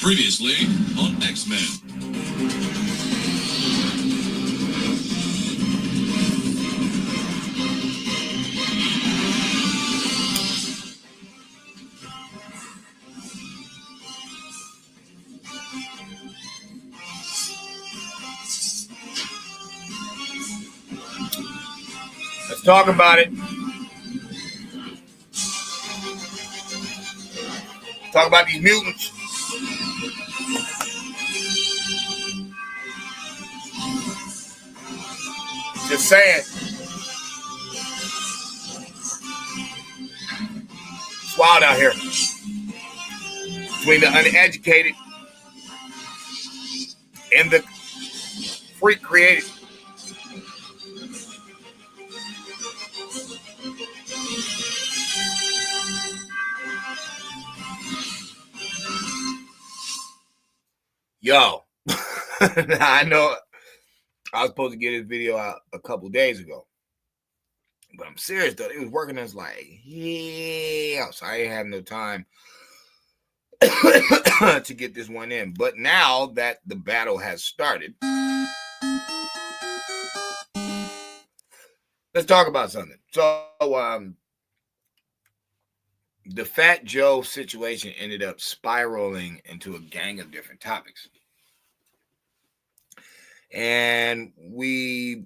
Previously on X-Men. Let's talk about it. Talk about these mutants. Just saying. It's wild out here. Between the uneducated and the freak created. Yo. I know I was supposed to get this video out a couple days ago. But I'm serious though. It was working as like, yeah. So I ain't have no time to get this one in. But now that the battle has started, let's talk about something. So the Fat Joe situation ended up spiraling into a gang of different topics. And we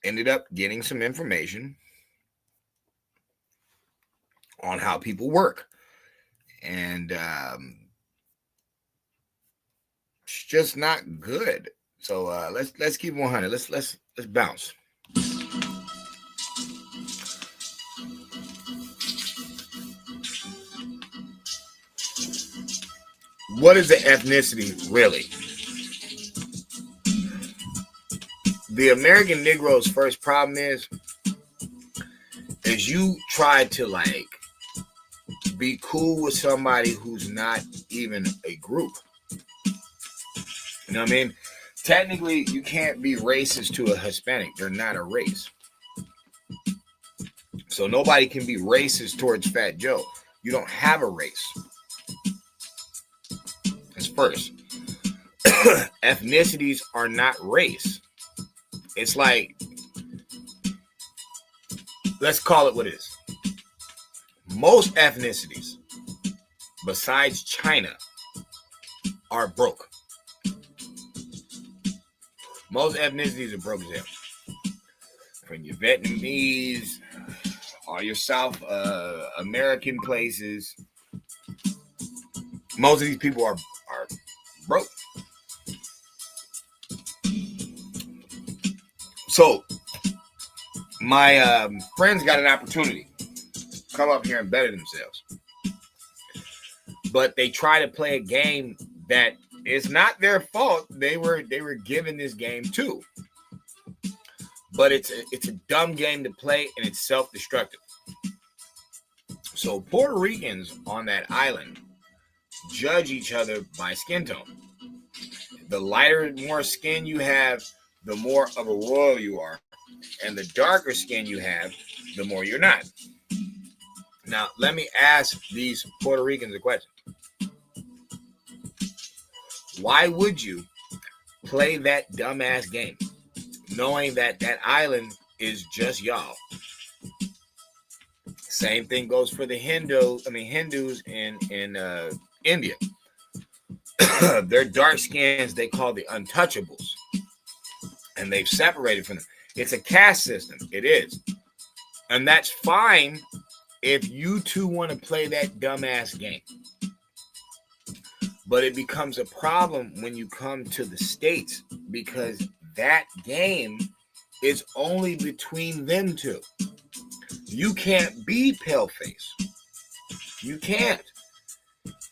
ended up getting some information on how people work. And it's just not good. So let's keep 100. Let's bounce. What is the ethnicity really? The American Negro's first problem is you try to like be cool with somebody who's not even a group. You know what I mean? Technically, you can't be racist to a Hispanic. They're not a race. So nobody can be racist towards Fat Joe. You don't have a race. That's first. Ethnicities are not race. It's like, let's call it what it is. Most ethnicities, besides China, are broke. Most ethnicities are broke as hell. From your Vietnamese, all your South American places, most of these people are broke. So, my friends got an opportunity to come up here and better themselves. But they try to play a game that is not their fault. They were given this game too. But it's a dumb game to play, and it's self-destructive. So Puerto Ricans on that island judge each other by skin tone. The lighter, more skin you have, the more of a royal you are. And the darker skin you have, the more you're not. Now, let me ask these Puerto Ricans a question. Why would you play that dumbass game, knowing that that island is just y'all? Same thing goes for the Hindus in India. Their dark skins, they call the untouchables. And they've separated from them. It's a caste system. It is. And that's fine if you two want to play that dumbass game. But it becomes a problem when you come to the States because that game is only between them two. You can't be Paleface. You can't.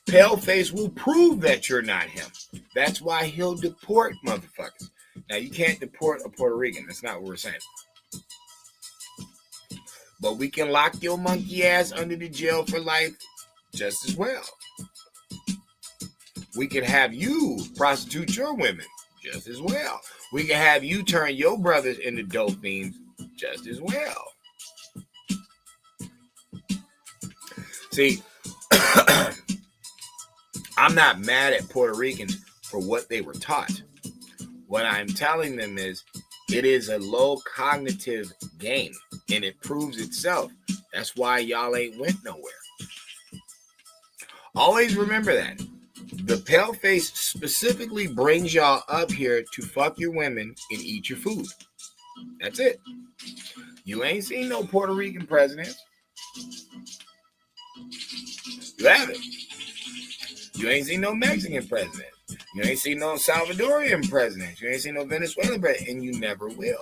Paleface will prove that you're not him. That's why he'll deport motherfuckers. Now, you can't deport a Puerto Rican. That's not what we're saying. But we can lock your monkey ass under the jail for life just as well. We can have you prostitute your women just as well. We can have you turn your brothers into dope fiends just as well. See, I'm not mad at Puerto Ricans for what they were taught. What I'm telling them is it is a low cognitive game, and it proves itself. That's why y'all ain't went nowhere. Always remember that. The pale face specifically brings y'all up here to fuck your women and eat your food. That's it. You ain't seen no Puerto Rican presidents. You haven't. You ain't seen no Mexican president. You ain't seen no Salvadorian president. You ain't seen no Venezuelan president, and you never will.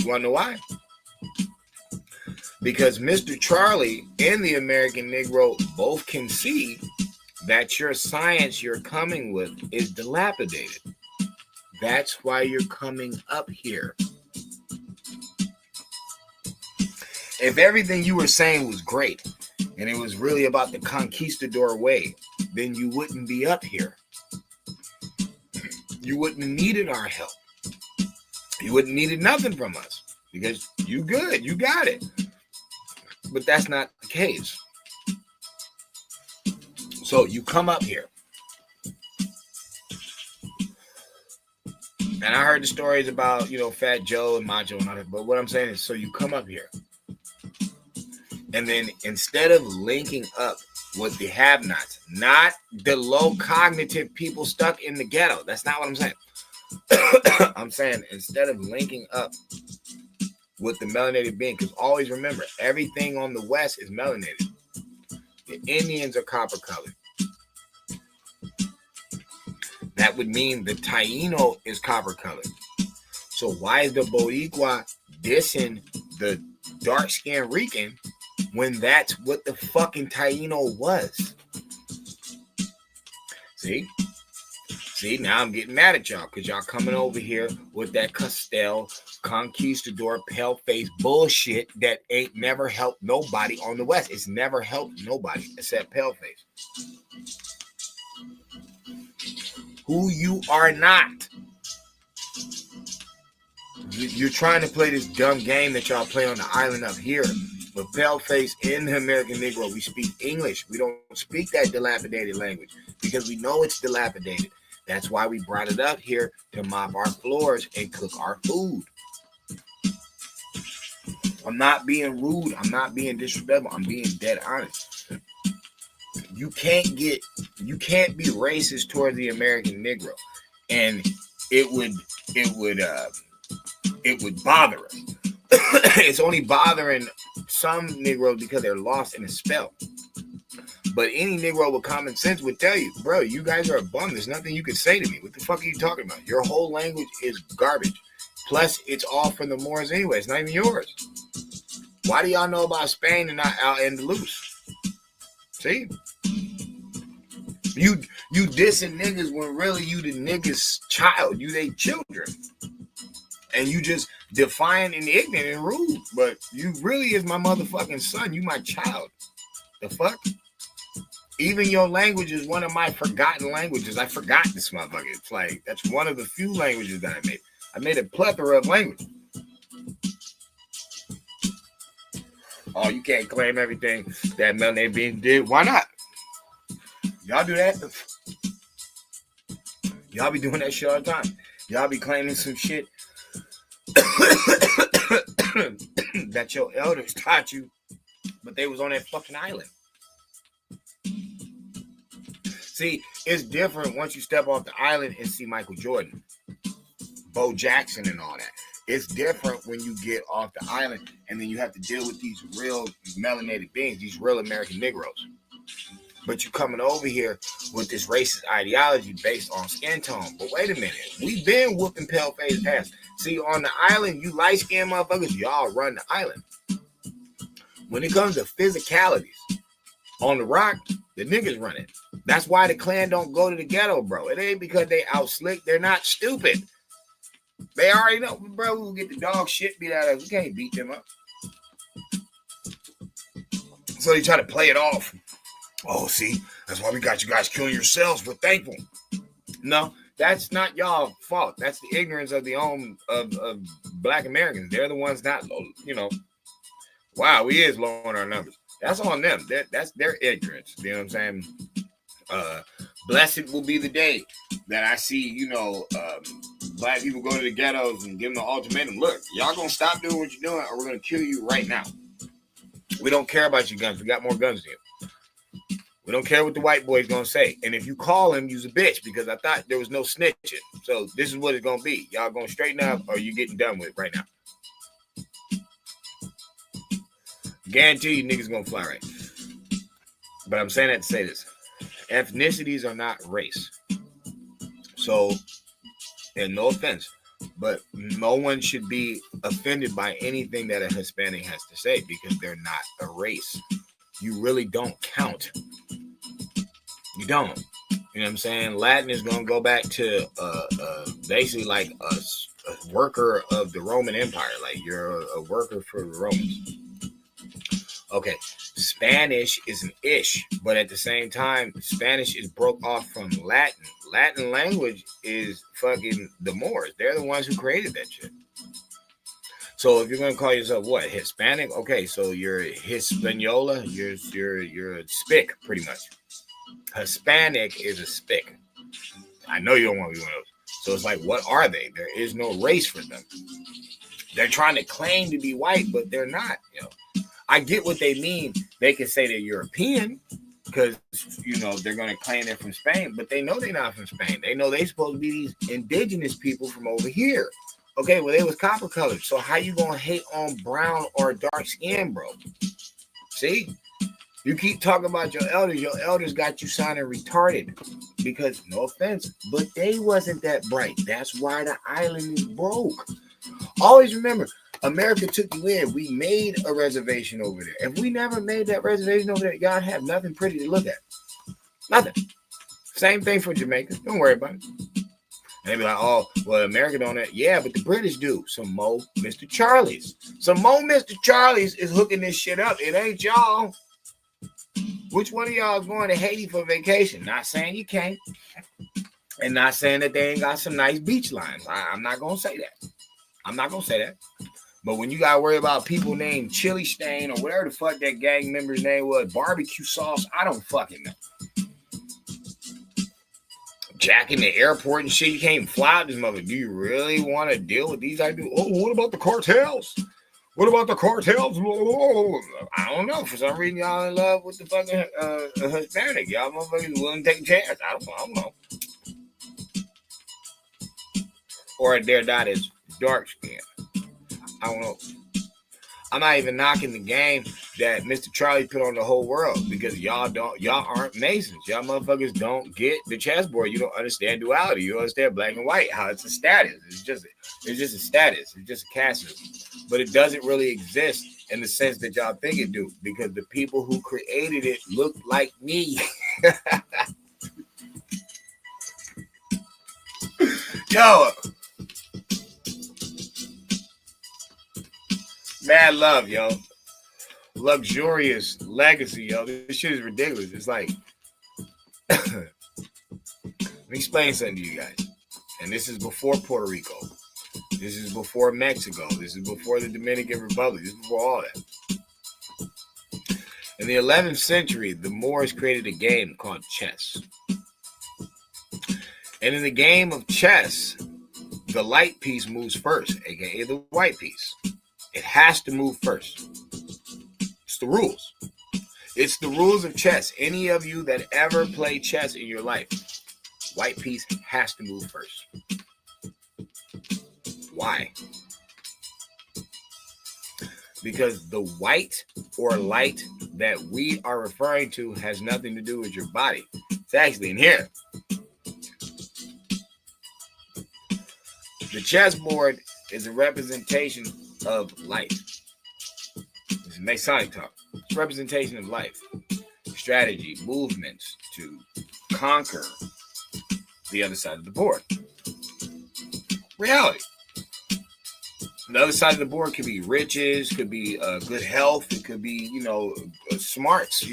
You want to know why? Because Mr. Charlie and the American Negro both concede that your science you're coming with is dilapidated. That's why you're coming up here. If everything you were saying was great and it was really about the conquistador way, then you wouldn't be up here. You wouldn't have needed our help. You wouldn't have needed nothing from us because you good, you got it. But that's not the case. So you come up here. And I heard the stories about, Fat Joe and Macho and all that. But what I'm saying is, so you come up here. And then instead of linking up with the have-nots, not the low cognitive people stuck in the ghetto. That's not what I'm saying. I'm saying instead of linking up with the melanated being, because always remember, everything on the West is melanated. The Indians are copper-colored. That would mean the Taino is copper-colored. So why is the Boricua dissing the dark-skinned Rican when that's what the fucking Taino was? See, now I'm getting mad at y'all because y'all coming over here with that Castell, conquistador, pale-face bullshit that ain't never helped nobody on the West. It's never helped nobody except pale-face. Who you are not. You're trying to play this dumb game that y'all play on the island up here. With pale-face in the American Negro, we speak English. We don't speak that dilapidated language because we know it's dilapidated. That's why we brought it up here to mop our floors and cook our food. I'm not being rude. I'm not being disrespectful. I'm being dead honest. You can't be racist toward the American Negro, and it would bother us. It's only bothering some Negroes because they're lost in a spell. But any Negro with common sense would tell you, bro, you guys are a bum. There's nothing you can say to me. What the fuck are you talking about? Your whole language is garbage. Plus, it's all from the Moors anyway. It's not even yours. Why do y'all know about Spain and not Al-Andalus? See? You dissing niggas when really you the niggas' child. You they children. And you just defiant and ignorant and rude. But you really is my motherfucking son. You my child. The fuck? Even your language is one of my forgotten languages. I forgot this motherfucker. It's like, that's one of the few languages that I made. I made a plethora of language. Oh, you can't claim everything that melanated being did. Why not? Y'all do that? Y'all be doing that shit all the time. Y'all be claiming some shit that your elders taught you, but they was on that fucking island. See, it's different once you step off the island and see Michael Jordan, Bo Jackson, and all that. It's different when you get off the island and then you have to deal with these real melanated beings, these real American Negroes. But you coming over here with this racist ideology based on skin tone. But wait a minute. We've been whooping pale-face ass. See, on the island, you light-skinned motherfuckers, y'all run the island. When it comes to physicalities, on the rock, the niggas run it. That's why the Klan don't go to the ghetto, bro. It ain't because they out slick. They're not stupid. They already know, bro, we'll get the dog shit beat out of us. We can't beat them up. So they try to play it off. Oh, see, that's why we got you guys killing yourselves. We're thankful. No, that's not y'all fault. That's the ignorance of the of Black Americans. They're the ones not, wow, we is lowering our numbers. That's on them. That's their ignorance. You know what I'm saying? Blessed will be the day that I see, black people go to the ghettos and give them the ultimatum. Look, y'all gonna stop doing what you're doing, or we're gonna kill you right now. We don't care about your guns. We got more guns than you. We don't care what the white boy's gonna say. And if you call him, you's a bitch, because I thought there was no snitching. So this is what it's gonna be. Y'all gonna straighten up, or you getting done with right now. Guarantee you niggas gonna fly right. But I'm saying that to say this. Ethnicities are not race. So, and no offense, but no one should be offended by anything that a Hispanic has to say, because they're not a race. You really don't count. You don't. You know what I'm saying? Latin is going to go back to basically like a worker of the Roman Empire. Like you're a worker for the Romans. Okay, Spanish is an ish, but at the same time, Spanish is broke off from Latin. Latin language is fucking the Moors. They're the ones who created that shit. So if you're gonna call yourself what, Hispanic? Okay, so you're Hispaniola. You're a spick, pretty much. Hispanic is a spick. I know you don't want to be one of those. So it's like, what are they? There is no race for them. They're trying to claim to be white, but they're not. I get what they mean. They can say they're European because, they're going to claim they're from Spain, but they know they're not from Spain. They know they're supposed to be these indigenous people from over here. Okay, well, they was copper colored. So how you going to hate on brown or dark skin, bro? See? You keep talking about your elders. Your elders got you sounding retarded because, no offense, but they wasn't that bright. That's why the island is broke. Always remember, America took you in. We made a reservation over there. If we never made that reservation over there, y'all have nothing pretty to look at. Nothing. Same thing for Jamaica. Don't worry about it. And they be like, oh, well, America don't have. Yeah, but the British do. Some more Mr. Charlies. Some more Mr. Charlies is hooking this shit up. It ain't y'all. Which one of y'all is going to Haiti for vacation? Not saying you can't. And not saying that they ain't got some nice beach lines. I'm not going to say that. I'm not going to say that. But when you got to worry about people named Chili Stain or whatever the fuck that gang member's name was, barbecue sauce, I don't fucking know. Jack in the airport and shit, you can't even fly out this mother. Do you really want to deal with these ideas? Oh, what about the cartels? What about the cartels? I don't know. For some reason, y'all in love with the fucking Hispanic. Y'all motherfuckers willing to take a chance. I don't know. Or they're not as dark skinned. I don't know. I'm not even knocking the game that Mr. Charlie put on the whole world, because y'all aren't Masons. Y'all motherfuckers don't get the chessboard. You don't understand duality. You don't understand black and white, how it's a status. It's just a status. It's just a caste system. But it doesn't really exist in the sense that y'all think it do, because the people who created it look like me. Yo. Mad love, yo. Luxurious legacy, yo. This shit is ridiculous. It's like, let me explain something to you guys. And this is before Puerto Rico. This is before Mexico. This is before the Dominican Republic. This is before all that. In the 11th century, the Moors created a game called chess. And in the game of chess, the light piece moves first, aka the white piece. It has to move first. It's the rules. It's the rules of chess. Any of you that ever play chess in your life, white piece has to move first. Why? Because the white or light that we are referring to has nothing to do with your body. It's actually in here. The chessboard is a representation of life. It's Masonic talk. It's representation of life, strategy, movements to conquer the other side of the board. Reality. The other side of the board could be riches, could be good health, it could be, smarts,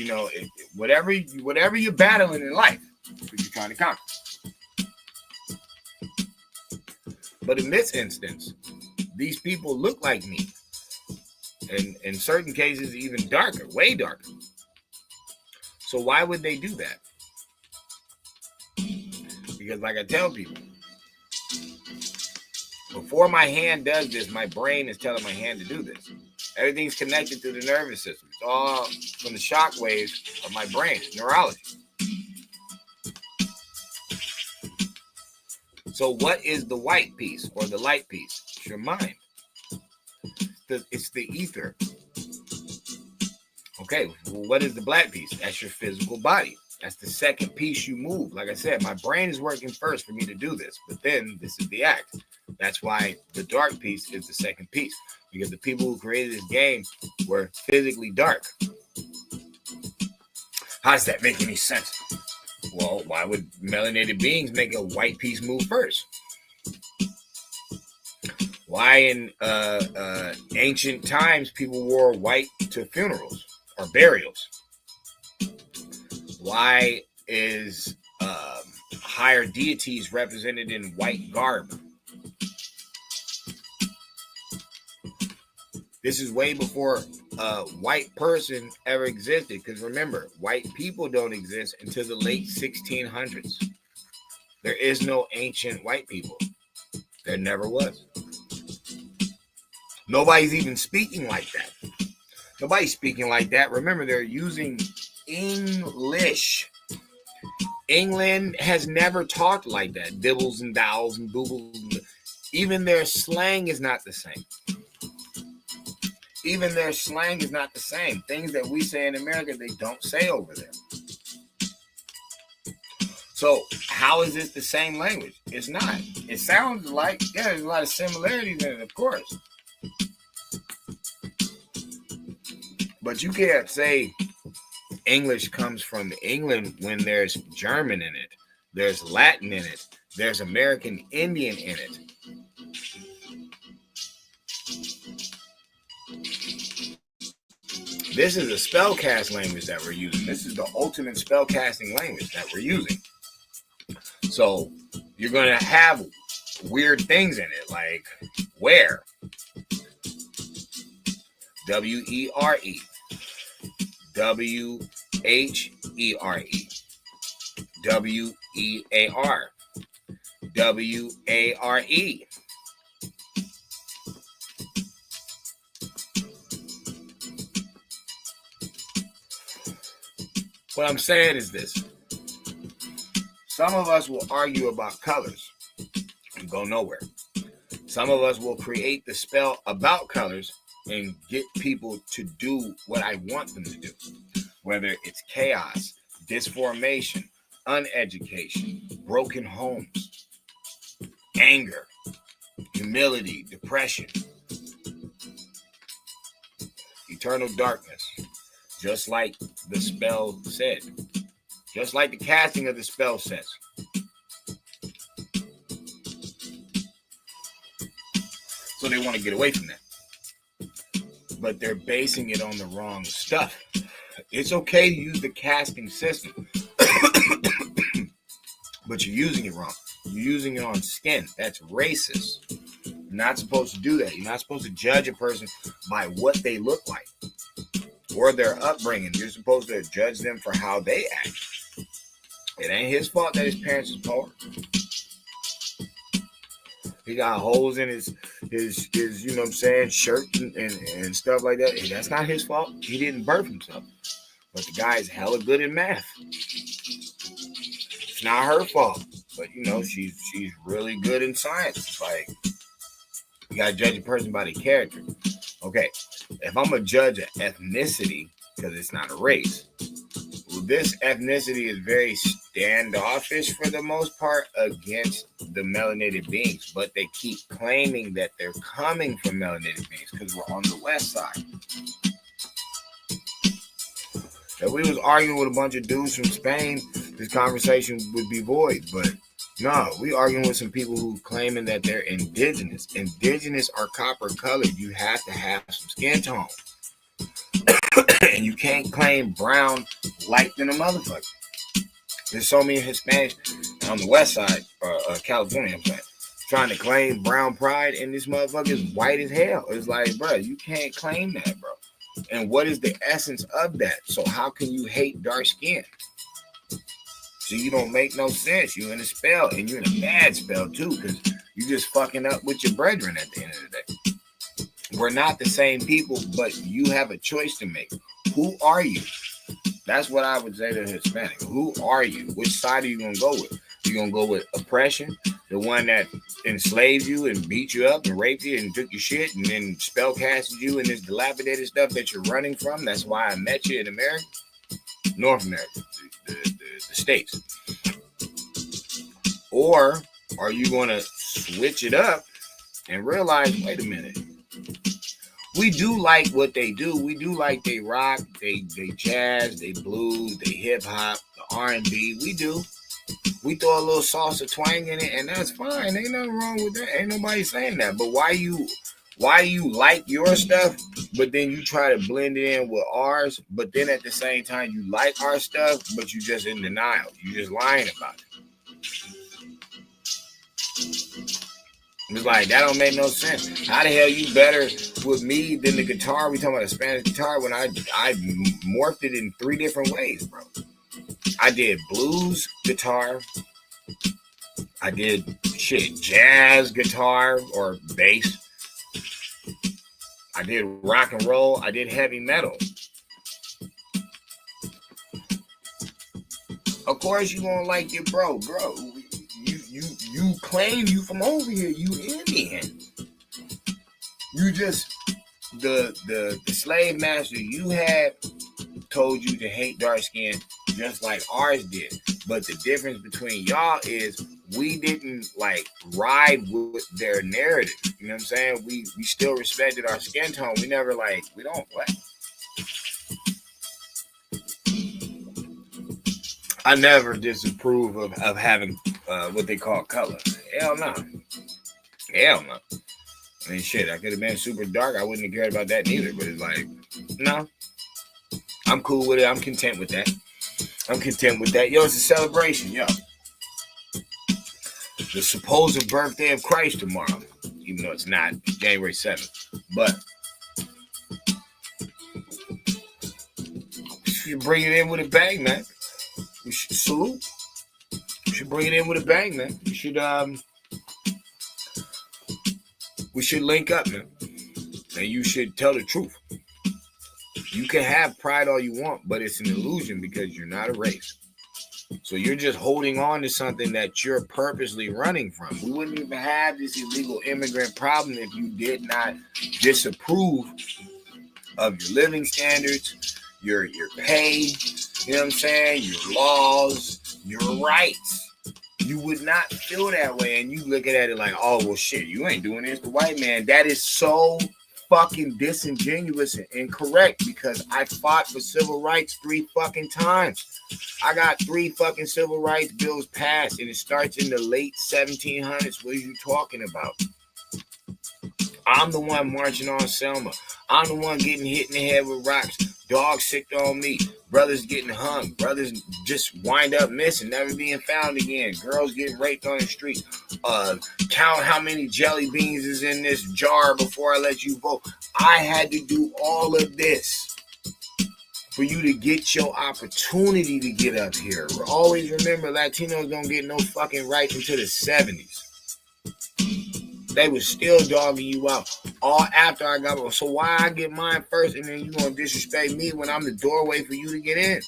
whatever you're battling in life, what you're trying to conquer. But in this instance, these people look like me. And in certain cases, even darker, way darker. So why would they do that? Because like I tell people, before my hand does this, my brain is telling my hand to do this. Everything's connected to the nervous system. It's all from the shock waves of my brain, neurology. So what is the white piece or the light piece? It's your mind. It's the ether. Okay, well, what is the black piece? That's your physical body. That's the second piece you move. Like I said, my brain is working first for me to do this, but then this is the act. That's why the dark piece is the second piece, because the people who created this game were physically dark. How does that make any sense? Well, why would melanated beings make a white piece move first? Why in ancient times people wore white to funerals or burials? Why is higher deities represented in white garb? This is way before a white person ever existed, because remember, white people don't exist until the late 1600s. There is no ancient white people. There never was. Nobody's even speaking like that. Nobody's speaking like that. Remember, they're using English. England has never talked like that. Dibbles and dowels and boobles. Even their slang is not the same. Even their slang is not the same. Things that we say in America, they don't say over there. So how is it the same language? It's not. It sounds like, yeah, there's a lot of similarities in it, of course. But you can't say English comes from England when there's German in it, there's Latin in it, there's American Indian in it. This is a spellcast language that we're using. This is the ultimate spellcasting language that we're using. So you're going to have weird things in it, like where. W-E-R-E. W-H-E-R-E. W-E-A-R. W-A-R-E. What I'm saying is this. Some of us will argue about colors and go nowhere. Some of us will create the spell about colors and get people to do what I want them to do. Whether it's chaos, disformation, uneducation, broken homes, anger, humility, depression, eternal darkness. Just like the spell said. Just like the casting of the spell says. So they want to get away from that. But they're basing it on the wrong stuff. It's okay to use the casting system. But you're using it wrong. You're using it on skin. That's racist. You're not supposed to do that. You're not supposed to judge a person by what they look like or their upbringing. You're supposed to judge them for how they act. It ain't his fault that his parents is poor. He got holes in his you know what I'm saying, shirt and stuff like that. And that's not his fault. He didn't birth himself. But the guy is hella good in math. It's not her fault. But you know, she's really good in science. It's like, you gotta judge a person by their character. Okay, if I'm a judge of ethnicity, because it's not a race, well, this ethnicity is very standoffish for the most part against the melanated beings, but they keep claiming that they're coming from melanated beings because we're on the west side. If we was arguing with a bunch of dudes from Spain, this conversation would be void, but no, we arguing with some people who claiming that they're indigenous. Indigenous are copper colored. You have to have some skin tone. And you can't claim brown light than a motherfucker. There's so many Hispanics on the west side, California, I'm saying, trying to claim brown pride, and this motherfucker is white as hell. It's like, bro, you can't claim that, bro. And what is the essence of that? So how can you hate dark skin? So you don't make no sense. You in a spell, and you in a bad spell too, because you just fucking up with your brethren at the end of the day. We're not the same people, but you have a choice to make. Who are you? That's what I would say to Hispanic. Who are you? Which side are you gonna go with? You gonna go with oppression, the one that enslaved you and beat you up and raped you and took your shit and then spell casted you in this dilapidated stuff that you're running from? That's why I met you in America, North America, the States. Or are you gonna switch it up and realize, wait a minute, we do like what they do. We do like they rock, they jazz, they blues, they hip hop, the R&B. We do. We throw a little salsa twang in it, and that's fine. Ain't nothing wrong with that. Ain't nobody saying that. But why do you like your stuff, but then you try to blend it in with ours, but then at the same time you like our stuff, but you just in denial. You just lying about it. It's like, that don't make no sense. How the hell you better with me than the guitar? We talking about a Spanish guitar when I morphed it in 3 different ways, bro. I did blues guitar. I did jazz guitar or bass. I did rock and roll. I did heavy metal. Of course you gonna like your bro. You claim you from over here. You Indian. You just the slave master you had told you to hate dark skin just like ours did. But the difference between y'all is we didn't like ride with their narrative. You know what I'm saying? We still respected our skin tone. We never we don't what? I never disapprove of having what they call color. Hell no. Hell no. I mean, shit, I could have been super dark. I wouldn't have cared about that neither. But it's like, no. I'm cool with it. I'm content with that. Yo, it's a celebration, yo. The supposed birthday of Christ tomorrow. Even though it's not. It's January 7th. But we should bring it in with a bang, man. We should salute. We should bring it in with a bang, man. We should link up, man. And you should tell the truth. You can have pride all you want, but it's an illusion because you're not a race. So you're just holding on to something that you're purposely running from. We wouldn't even have this illegal immigrant problem if you did not disapprove of your living standards, your pay, you know what I'm saying, your laws, your rights. You would not feel that way, and you looking at it like, oh, well, shit, you ain't doing this. The white man, that is so fucking disingenuous and incorrect because I fought for civil rights 3 fucking times. I got 3 fucking civil rights bills passed, and it starts in the late 1700s. What are you talking about? I'm the one marching on Selma. I'm the one getting hit in the head with rocks. Dogs sicked on me. Brothers getting hung. Brothers just wind up missing, never being found again. Girls getting raped on the street. Count how many jelly beans is in this jar before I let you vote. I had to do all of this for you to get your opportunity to get up here. Always remember, Latinos don't get no fucking rights until the 70s. They was still dogging you out all after I got one. So why I get mine first and then you gonna disrespect me when I'm the doorway for you to get in?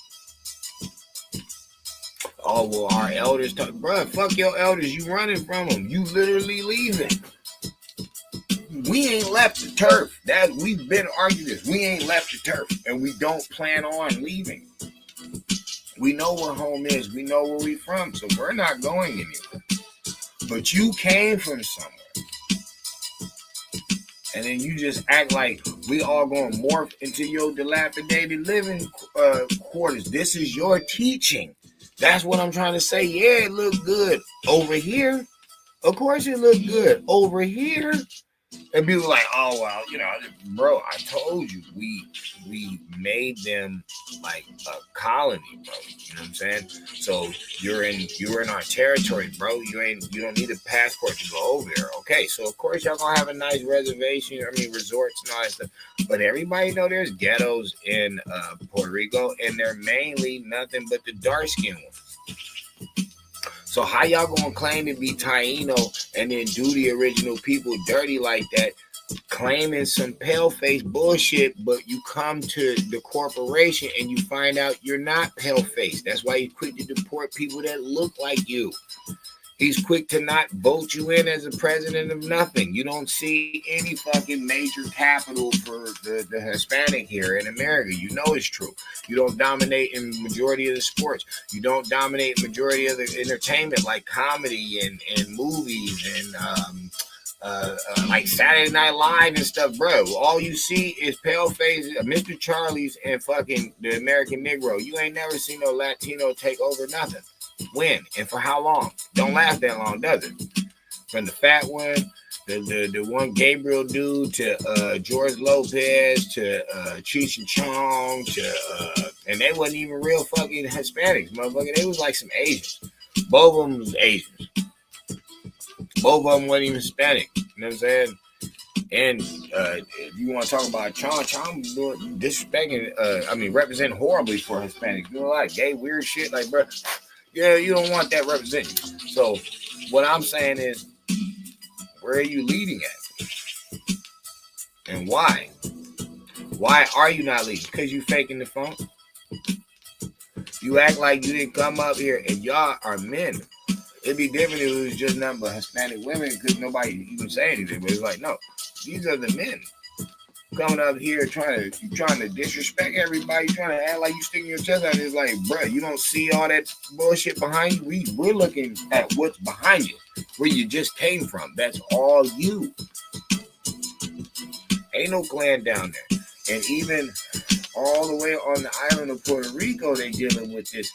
Oh, well, our elders talk. Bruh, fuck your elders. You running from them. You literally leaving. We ain't left the turf. We've been arguing this. We ain't left the turf. And we don't plan on leaving. We know where home is. We know where we from. So we're not going anywhere. But you came from somewhere. And then you just act like we all gonna morph into your dilapidated living quarters. This is your teaching. That's what I'm trying to say. Yeah, it looked good over here. Of course it looked good over here. And people like, oh, well, bro, I told you we made them like a colony, bro. You know what I'm saying? So you're in our territory, bro. You don't need a passport to go over there. Okay, so of course y'all gonna have a nice reservation, resorts and all that stuff. But everybody know there's ghettos in Puerto Rico, and they're mainly nothing but the dark skinned ones. So how y'all gonna claim to be Taino and then do the original people dirty like that, claiming some pale-face bullshit, but you come to the corporation and you find out you're not pale-face. That's why he's quick to deport people that look like you. He's quick to not vote you in as a president of nothing. You don't see any fucking major capital for the Hispanic here in America. You know it's true. You don't dominate in majority of the sports. You don't dominate majority of the entertainment like comedy and movies and like Saturday Night Live and stuff, bro. All you see is pale faces, Mr. Charlie's and fucking the American Negro. You ain't never seen no Latino take over nothing. When and for how long? Don't last that long, does it? From the fat one, the one Gabriel dude to George Lopez to Cheech and Chong to and they wasn't even real fucking Hispanics, motherfucker. They was like some Asians. Both of them was Asians. Both of them wasn't even Hispanic. You know what I'm saying? And if you want to talk about Chong disrespecting, representing horribly for Hispanics. You know, like gay weird shit, like, bro. Yeah, you don't want that representing. So what I'm saying is, where are you leading at? And why? Why are you not leading? Because you faking the phone. You act like you didn't come up here and y'all are men. It'd be different if it was just nothing but Hispanic women because nobody even say anything. But it's like, no, these are the men coming up here trying to disrespect everybody, trying to act like you sticking your chest out. It's like, bro, you don't see all that bullshit behind you. We're looking at what's behind you, where you just came from. That's all you. Ain't no clan down there. And even all the way on the island of Puerto Rico, they dealing with this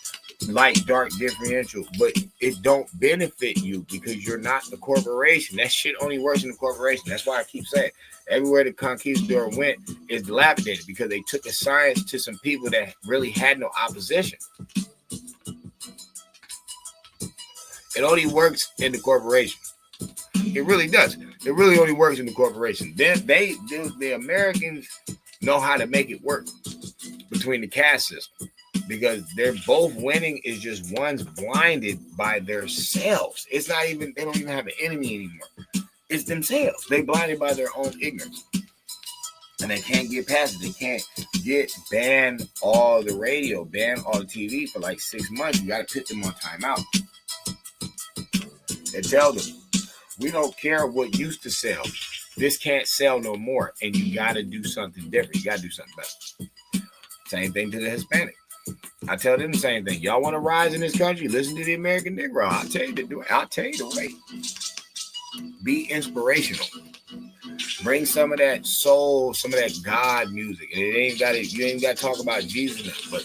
light dark differential, but it don't benefit you because you're not the corporation. That shit only works in the corporation. That's why I keep saying everywhere the conquistador went is dilapidated because they took a science to some people that really had no opposition. It only works in the corporation. It really does. It really only works in the corporation. Then the Americans know how to make it work between the caste system. Because they're both winning is just one's blinded by themselves. It's not even, they don't even have an enemy anymore. It's themselves. They blinded by their own ignorance. And they can't get past it. They can't ban all the radio, ban all the TV for like 6 months. You got to put them on timeout. And tell them, we don't care what used to sell. This can't sell no more. And you got to do something different. You got to do something better. Same thing to the Hispanic. I tell them the same thing. Y'all want to rise in this country? Listen to the American Negro. I'll tell you the way. Be inspirational. Bring some of that soul, some of that God music. And you ain't got to talk about Jesus, but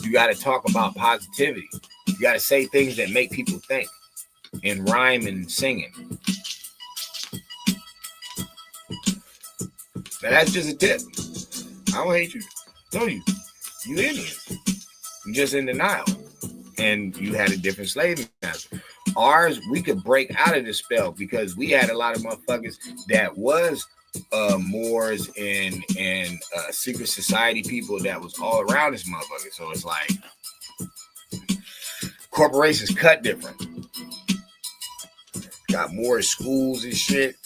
you got to talk about positivity. You got to say things that make people think and rhyme and singing. Now that's just a tip. I don't hate you. No, you Indians. You're just in denial. And you had a different slave master. Ours, we could break out of the spell because we had a lot of motherfuckers that was Moors and secret society people that was all around this motherfucker. So it's like corporations cut different. Got more schools and shit.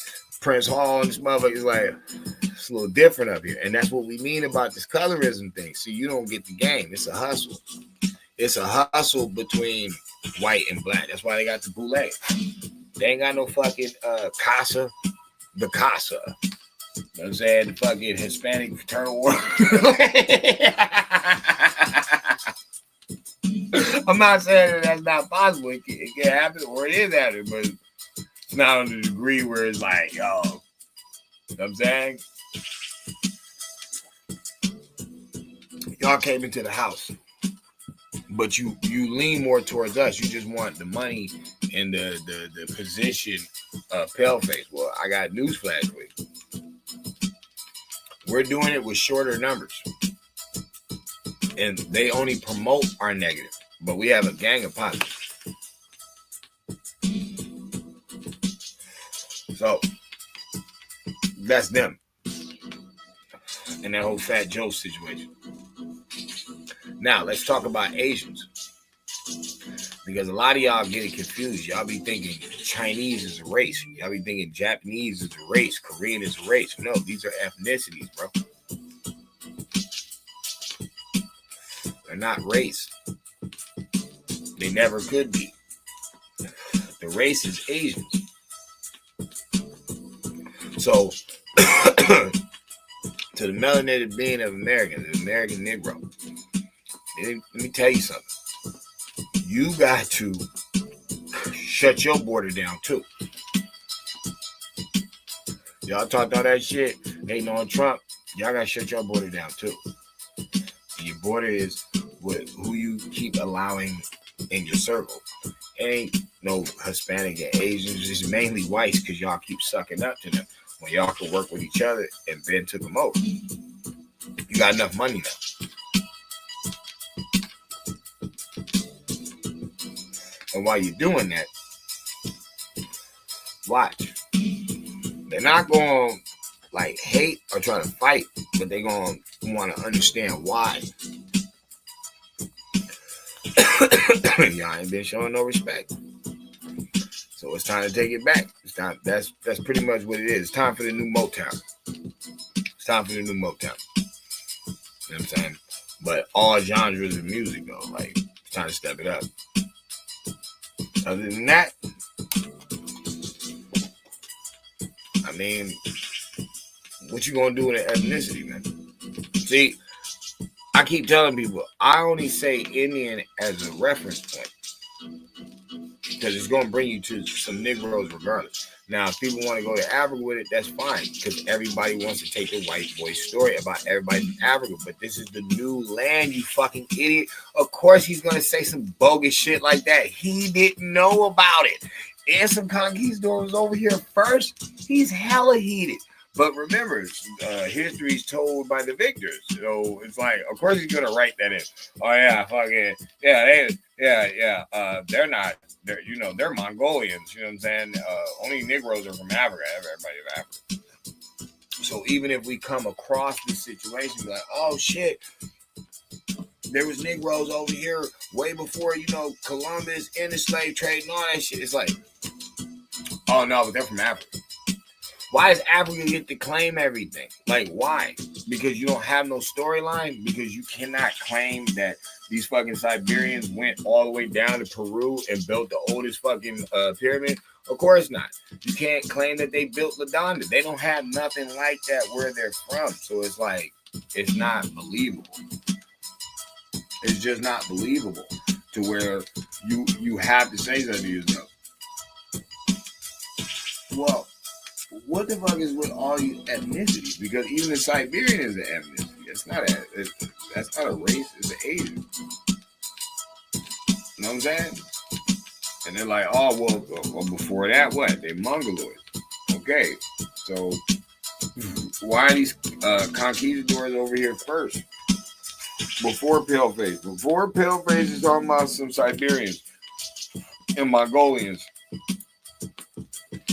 Prince Hall and this motherfucker is like, it's a little different up here. And that's what we mean about this colorism thing. So you don't get the game. It's a hustle. It's a hustle between white and black. That's why they got the boule. They ain't got no fucking casa. The casa. You know what I'm saying? The fucking Hispanic fraternal war. I'm not saying that that's not possible. It can happen or it is happening, but it's not on the degree where it's like, yo, you know what I'm saying? Y'all came into the house, but you lean more towards us. You just want the money and the position of paleface. Well, I got newsflash for you. We're doing it with shorter numbers, and they only promote our negative, but we have a gang of positive. So that's them and that whole Fat Joe situation. Now let's talk about Asians. Because a lot of y'all get it confused. Y'all be thinking Chinese is a race. Y'all be thinking Japanese is a race. Korean is a race. No, these are ethnicities, bro. They're not race. They never could be. The race is Asians. So, to the melanated being of America, the American Negro, let me tell you something. You got to shut your border down too. Y'all talked all that shit, hating on Trump. Y'all gotta shut your border down too. Your border is with who you keep allowing in your circle. It ain't no Hispanic and Asians. It's mainly whites because y'all keep sucking up to them when y'all can work with each other and bend to them over. You got enough money now. And while you're doing that, watch. They're not going to like hate or try to fight, but they're going to want to understand why. Y'all ain't been showing no respect. So it's time to take it back. It's time. That's pretty much what it is. It's time for the new Motown. It's time for the new Motown. You know what I'm saying? But all genres of music though, like it's time to step it up. Other than that, I mean, what you gonna do with an ethnicity, man? See, I keep telling people I only say Indian as a reference point because it's gonna bring you to some Negroes regardless. Now, if people want to go to Africa with it, that's fine because everybody wants to take the white boy story about everybody from Africa. But this is the new land, you fucking idiot. Of course, he's gonna say some bogus shit like that. He didn't know about it. And some conquistadors over here first. He's hella heated. But remember, history is told by the victors. So it's like, of course he's gonna write that in. Oh yeah, fucking they're not. They're Mongolians. You know what I'm saying? Only Negroes are from Africa. Everybody of Africa. So even if we come across this situation, like, oh shit, there was Negroes over here way before Columbus and the slave trade and all that shit. It's like, oh no, but they're from Africa. Why does Africa get to claim everything? Like, why? Because you don't have no storyline? Because you cannot claim that these fucking Siberians went all the way down to Peru and built the oldest fucking pyramid? Of course not. You can't claim that they built LaDonda. They don't have nothing like that where they're from. So it's like, it's not believable. It's just not believable to where you have to say something to yourself. Well, what the fuck is with all these ethnicities? Because even the Siberian is an ethnicity. That's not a race. It's an Asian. You know what I'm saying? And they're like, oh well, before that, what? They're Mongoloids. Okay, so why are these conquistadors over here first? Before Paleface. Before Paleface is talking about some Siberians and Mongolians.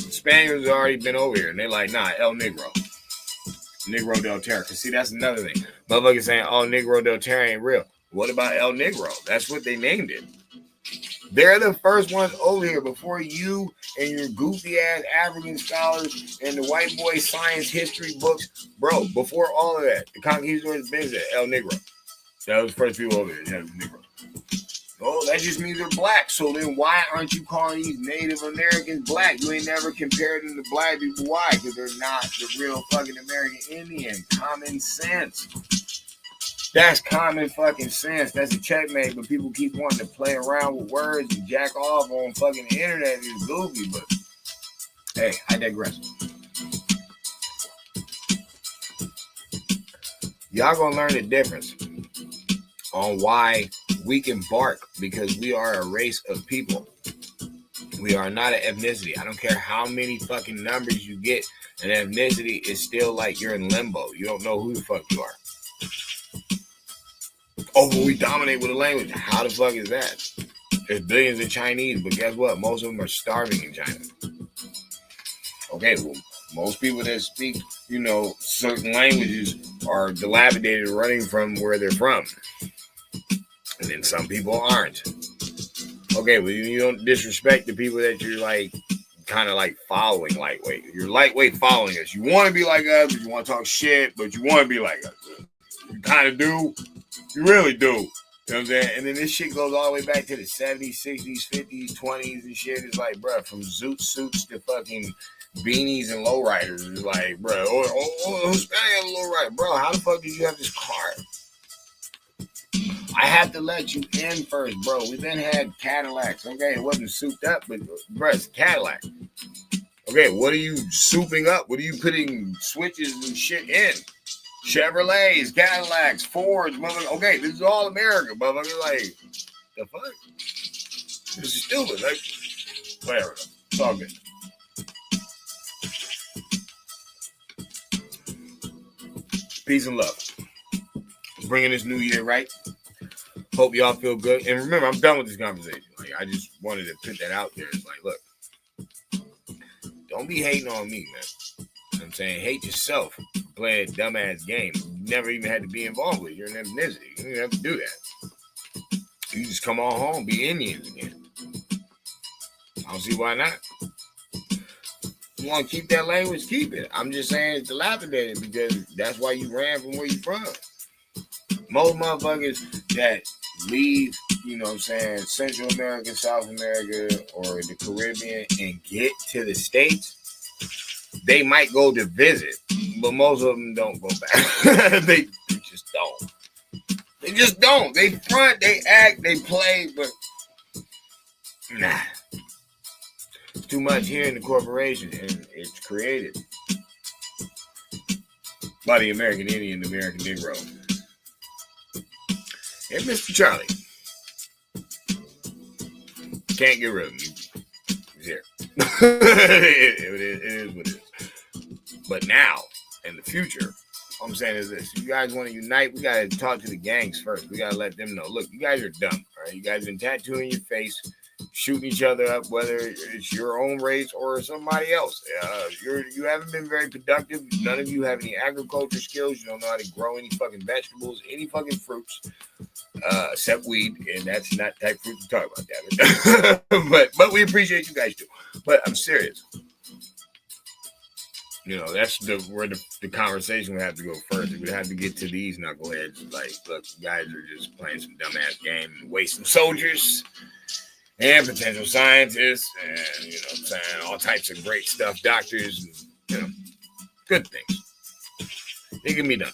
Spaniards have already been over here, and they're like, nah, El Negro. Negro del Terra. Because, see, that's another thing. Motherfuckers saying, oh, Negro del Terra ain't real. What about El Negro? That's what they named it. They're the first ones over here before you and your goofy-ass African scholars and the white boy science history books. Bro, before all of that, the conquistadors been said El Negro. That was the first people over here. That was Negro. Oh, that just means they're black. So then why aren't you calling these Native Americans black? You ain't never compared them to black people. Why? Because they're not the real fucking American Indian. Common sense. That's common fucking sense. That's a checkmate, but people keep wanting to play around with words and jack off on fucking internet. It's goofy, but hey, I digress. Y'all gonna learn the difference on why we can bark, because we are a race of people. We are not an ethnicity. I don't care how many fucking numbers you get. An ethnicity is still like you're in limbo. You don't know who the fuck you are. Oh, but we dominate with a language. How the fuck is that? There's billions of Chinese, but guess what? Most of them are starving in China. Okay, well, most people that speak, certain languages are dilapidated, running from where they're from. And then some people aren't. Okay, well, you don't disrespect the people that you're like kind of like following lightweight. You're lightweight following us. You want to be like us, but you want to talk shit, but you want to be like us. You kind of do. You really do. You know what I'm saying? And then this shit goes all the way back to the 70s, 60s, 50s, 20s and shit. It's like, bro, from zoot suits to fucking beanies and lowriders. It's like, bro, Hispanic lowrider. Bro, how the fuck did you have this car? I have to let you in first, bro. We then had Cadillacs. Okay, it wasn't souped up, but bro, it's a Cadillac. Okay, what are you souping up? What are you putting switches and shit in? Chevrolets, Cadillacs, Fords, motherfucker. Okay, this is all America, motherfucker. Like, the fuck? This is stupid. Like, whatever. It's all good. Peace and love. Bringing this new year right. Hope y'all feel good. And remember, I'm done with this conversation. Like, I just wanted to put that out there. It's like, look, don't be hating on me, man. You know what I'm saying? Hate yourself for playing a dumbass game. You never even had to be involved with. You're an ethnicity. You didn't have to do that. You just come on home, be Indians again. I don't see why not. You want to keep that language, keep it. I'm just saying it's dilapidated because that's why you ran from where you from. Most motherfuckers that leave, you know what I'm saying, Central America, South America, or the Caribbean and get to the States, they might go to visit, but most of them don't go back. They just don't. They just don't. They front, they act, they play, but nah. It's too much here in the corporation, and it's created by the American Indian, the American Negro. And Mr. Charlie. Can't get rid of him. He's here. it is what it is. But now, in the future, all I'm saying is this. If you guys want to unite, we got to talk to the gangs first. We got to let them know. Look, you guys are dumb. All right? You guys been tattooing your face, shooting each other up, whether it's your own race or somebody else. You haven't been very productive. None of you have any agriculture skills. You don't know how to grow any fucking vegetables, any fucking fruits. Except weed, and that's not type fruit to talk about that. but we appreciate you guys too. But I'm serious. You know, that's where the conversation would have to go first. It would have to get to these knuckleheads. Like, look, you guys are just playing some dumbass game and wasting soldiers and potential scientists and, you know what I'm saying, all types of great stuff, doctors, and, you know, good things. It can be done.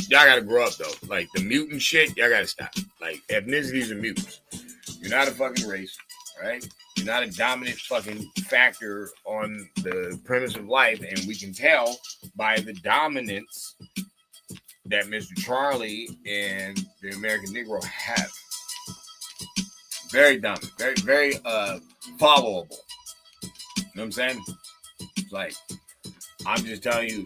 Y'all gotta grow up though. Like the mutant shit, y'all gotta stop. Like ethnicities are mutants. You're not a fucking race, right? You're not a dominant fucking factor on the premise of life, and we can tell by the dominance that Mr. Charlie and the American Negro have. Very dominant, very, very followable. You know what I'm saying? It's like, I'm just telling you,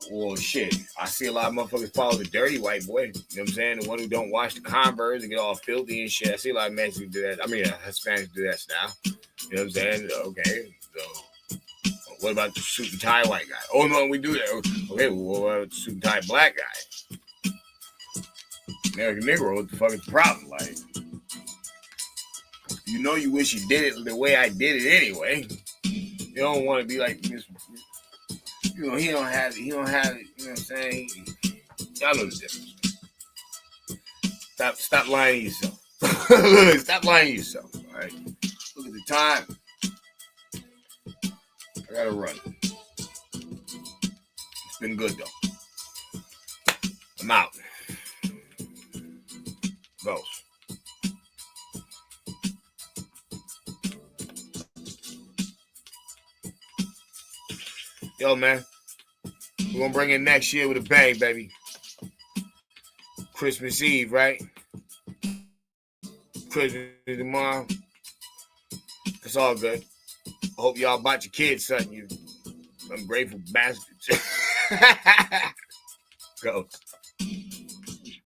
well, shit. I see a lot of motherfuckers follow the dirty white boy. You know what I'm saying? The one who don't wash the Converse and get all filthy and shit. I see a lot of Mexicans do that. I mean, Hispanics do that style. You know what I'm saying? Okay, so what about the suit and tie white guy? Oh, no, we do that. Okay, well, what about the suit and tie black guy? American Negro, what the fuck is the problem? Like, you know you wish you did it the way I did it anyway. You don't want to be like this. You know, he don't have it. You know what I'm saying? Y'all know the difference. Stop lying to yourself. Stop lying to yourself. All right. Look at the time. I gotta run. It's been good though. I'm out. Goes. Yo, man. We're gonna bring it next year with a bang, baby. Christmas Eve, right? Christmas tomorrow. It's all good. I hope y'all bought your kids something, you ungrateful bastards. Go.